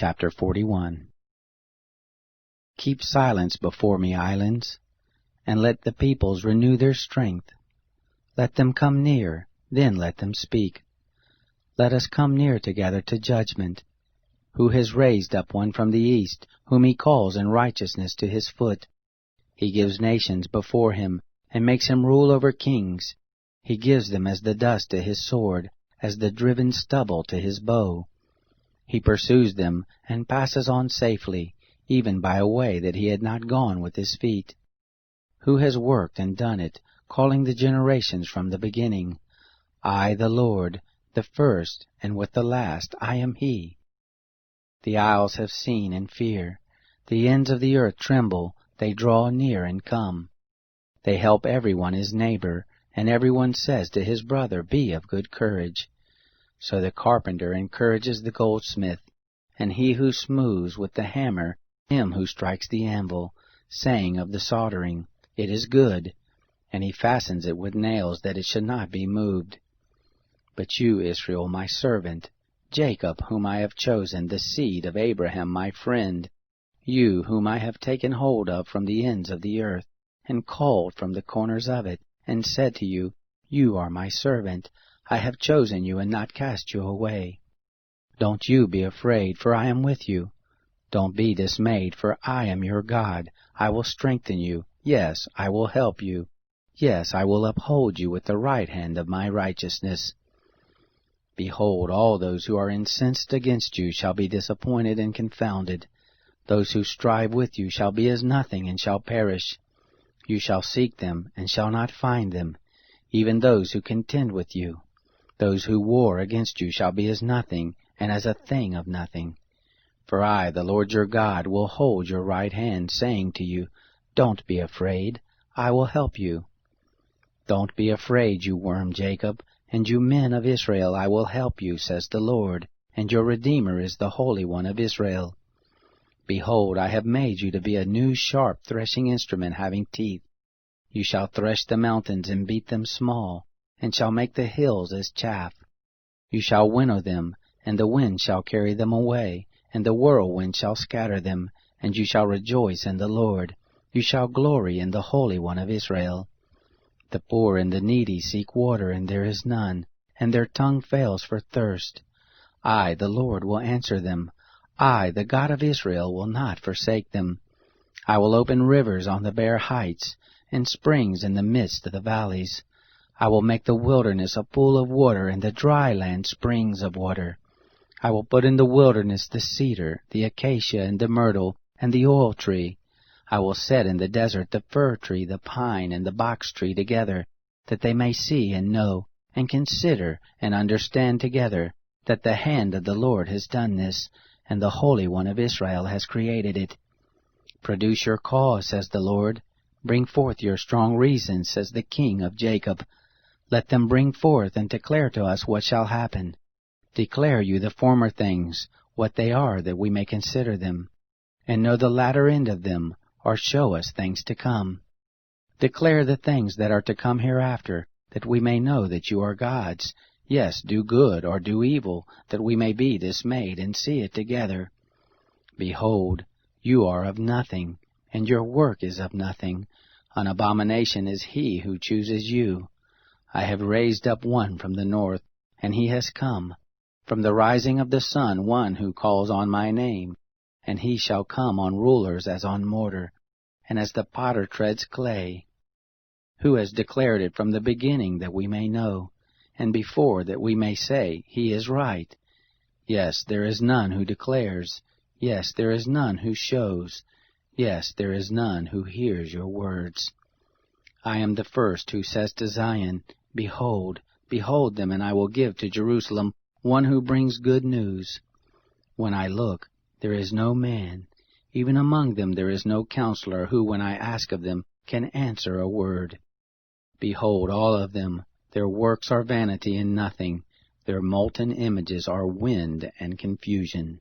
Chapter 41. Keep silence before me, islands, and let the peoples renew their strength. Let them come near, then let them speak. Let us come near together to judgment. Who has raised up one from the east, whom he calls in righteousness to his foot? He gives nations before him, and makes him rule over kings. He gives them as the dust to his sword, as the driven stubble to his bow. He pursues them, and passes on safely, even by a way that he had not gone with his feet. Who has worked and done it, calling the generations from the beginning? I, the Lord, the first, and with the last, I am he. The isles have seen and fear. The ends of the earth tremble, they draw near and come. They help everyone his neighbor, and everyone says to his brother, Be of good courage. So the carpenter encourages the goldsmith, and he who smooths with the hammer him who strikes the anvil, saying of the soldering, It is good, and he fastens it with nails that it should not be moved. But you, Israel, my servant, Jacob, whom I have chosen, the seed of Abraham, my friend, you whom I have taken hold of from the ends of the earth, and called from the corners of it, and said to you, You are my servant, I have chosen you and not cast you away. Don't you be afraid, for I am with you. Don't be dismayed, for I am your God. I will strengthen you. Yes, I will help you. Yes, I will uphold you with the right hand of my righteousness. Behold, all those who are incensed against you shall be disappointed and confounded. Those who strive with you shall be as nothing and shall perish. You shall seek them and shall not find them, even those who contend with you. Those who war against you shall be as nothing, and as a thing of nothing. For I, the Lord your God, will hold your right hand, saying to you, Don't be afraid, I will help you. Don't be afraid, you worm Jacob, and you men of Israel, I will help you, says the Lord, and your Redeemer is the Holy One of Israel. Behold, I have made you to be a new sharp threshing instrument having teeth. You shall thresh the mountains and beat them small, and shall make the hills as chaff. You shall winnow them, and the wind shall carry them away, and the whirlwind shall scatter them, and you shall rejoice in the Lord. You shall glory in the Holy One of Israel. The poor and the needy seek water, and there is none, and their tongue fails for thirst. I, the Lord, will answer them. I, the God of Israel, will not forsake them. I will open rivers on the bare heights, and springs in the midst of the valleys. I will make the wilderness a pool of water, and the dry land springs of water. I will put in the wilderness the cedar, the acacia, and the myrtle, and the oil tree. I will set in the desert the fir tree, the pine, and the box tree together, that they may see and know, and consider and understand together, that the hand of the Lord has done this, and the Holy One of Israel has created it. Produce your cause, says the Lord. Bring forth your strong reason, says the King of Jacob. Let them bring forth and declare to us what shall happen. Declare you the former things, what they are, that we may consider them, and know the latter end of them, or show us things to come. Declare the things that are to come hereafter, that we may know that you are gods. Yes, do good or do evil, that we may be dismayed and see it together. Behold, you are of nothing, and your work is of nothing. An abomination is he who chooses you. I have raised up one from the north, and he has come. From the rising of the sun, one who calls on my name. And he shall come on rulers as on mortar, and as the potter treads clay. Who has declared it from the beginning, that we may know, and before, that we may say, He is right? Yes, there is none who declares. Yes, there is none who shows. Yes, there is none who hears your words. I am the first who says to Zion, Behold, behold them, and I will give to Jerusalem one who brings good news. When I look, there is no man, even among them there is no counselor who, when I ask of them, can answer a word. Behold, all of them, their works are vanity and nothing. Their molten images are wind and confusion.